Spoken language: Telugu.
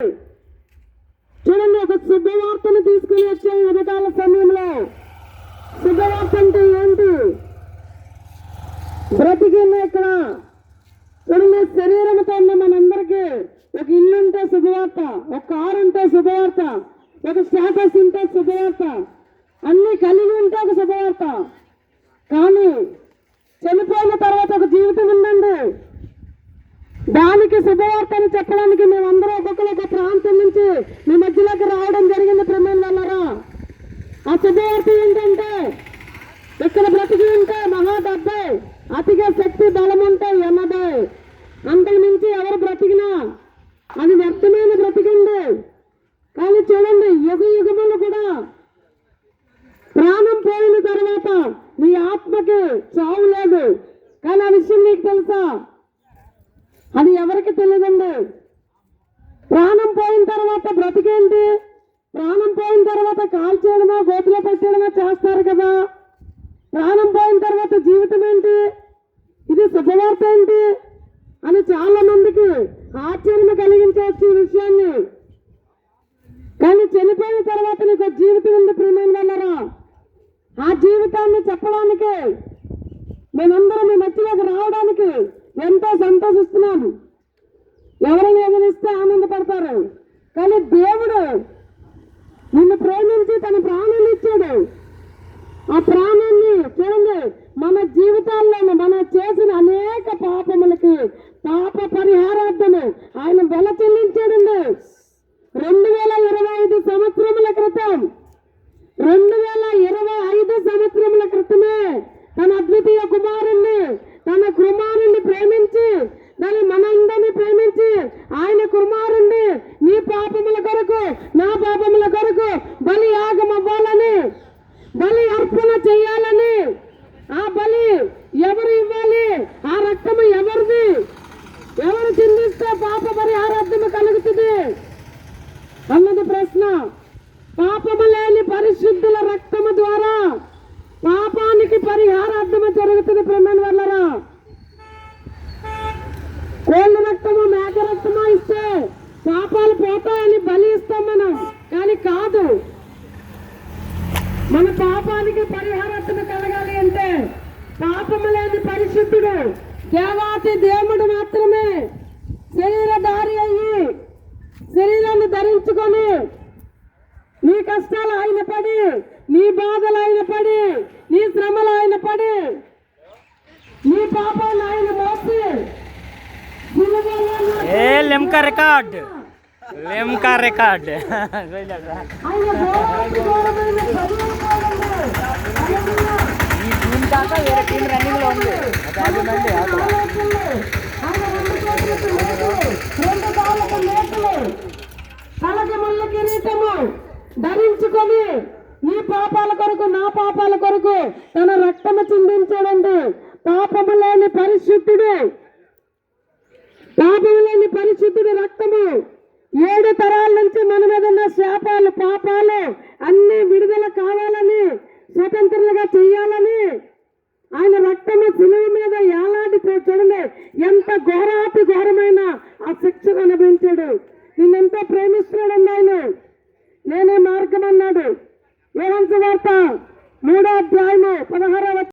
చూడండి, ఒక శుభవార్తను తీసుకుని వచ్చే ఉదయకాల సమయంలో. శుభవార్త అంటే ఏంటి? బ్రతికిన్న ఇక్కడ చూడండి, శరీరంతో ఉన్న మనందరికీ ఒక ఇల్లు ఉంటే శుభవార్త, ఒక కారు ఉంటే శుభవార్త, ఒక స్టేటస్ ఉంటే శుభవార్త, అన్ని కలిగి ఉంటే ఒక శుభవార్త. కానీ చనిపోయిన తర్వాత ఒక జీవితం ఉందండి. దానికి శుభవార్తను చెప్పడానికి మేమందరం ఒక్కొక్కరు ఒక ప్రాంతం నుంచి మీ మధ్యలోకి రావడం జరిగింది. ప్రేమైన వాళ్ళరా, ఆ శుభవార్త ఏంటంటే, ఇక్కడ బ్రతికి ఉంటే మహా 70, అతిగా శక్తి బలం ఉంటే 80, అంతకు మించి ఎవరు బ్రతికినా అది వ్యర్థమైన బ్రతికింది. కానీ చూడండి, యుగ యుగములు కూడా ప్రాణం పోయిన తర్వాత నీ ఆత్మకి చావు లేదు. కానీ ఆ విషయం నీకు తెలుసా? అది ఎవరికి తెలియదండి. ప్రాణం పోయిన తర్వాత బ్రతికేంటి? ప్రాణం పోయిన తర్వాత కాల్చేయడమో గోతులో పెట్టేయడమో చేస్తారు కదా. ప్రాణం పోయిన తర్వాత జీవితం ఏంటి? ఇది శుభవార్త ఏంటి అని చాలా మందికి ఆశ్చర్యం కలిగించవచ్చు ఈ విషయాన్ని. కానీ చనిపోయిన తర్వాత నీకు జీవితం ఉంది ప్రియమైన వాళ్ళరా. ఆ జీవితాన్ని చెప్పడానికి మేమందరం మీ మధ్యలోకి రావడానికి ఎంతో సంతోషిస్తున్నాము. ఎవరైనా ఎదిరిస్తే ఆనందపడతారు. కానీ దేవుడు నిన్ను ప్రేమించి తన ప్రాణాన్ని ఇచ్చాడు. ఆ ప్రాణాన్ని చూడండి, మన జీవితాల్లోనూ మనం చేసిన అనేక పాపములకి పాప పరిహారార్థము ఆయన వెల చెల్లించాడండి. 2025 సంవత్సరముల క్రితం, 2025 సంవత్సరముల క్రితమే తన అద్వితీయ కుమారుణ్ణి, తన కుమారుణ్ణి ప్రేమించి, దాని మనందరినీ ప్రేమించి ఆయన కుమారుణ్ణి నీ పాపముల కొరకు నా పాపముల కొరకు బలి యాగం అవ్వాలని, బలి అర్పణ చేయాలని, ఆ బలి ఎవరు ఇవ్వాలి? ఆ రక్తము ఎవరిది? ఎవరు చిందిస్తే పాప పరిహారార్థము కలుగుతుంది అన్నది ప్రశ్న. పాపము లేని పరిశుద్ధుల రక్తము ద్వారా పాపానికి పరిహారార్థము జరుగుతుంది ప్రేమైన వాళ్ళరా. కోళ్ళ రక్తము మేక రక్తమా ఇస్తే పాపాలు పోతాయని బలి ఇస్తాం మనం. కానీ కాదు, మన పాపానికి పరిహారార్థము కలగాలి అంటే పాపము లేని పరిశుద్ధుడు దేవాతి దేవుడు మాత్రమే శరీరధారి అయ్యి శరీరాన్ని ధరించుకొని నీ కష్టాలు ఆయన పడి, నీ బాధలు ఆయన పడి, నీ శ్రమలు ఆయన పడి, నీ పాపాలు ఆయన మోసి లిమ్కా రికార్డ్ తలకి ముళ్ళ కిరీటము ధరించుకొని నీ పాపాల కొరకు నా పాపాల కొరకు తన రక్తము చిందించాడండి. పాపము లేని పరిశుద్ధుడు, పాపము లేని పరిశుద్ధుడు రక్తము 7 తరాల నుంచి మన మీద ఉన్న శాపాలు పాపాలు అన్ని విడుదల కావాలని, స్వతంత్రులుగా చెయ్యాలని ఆయన రక్తము శిలువ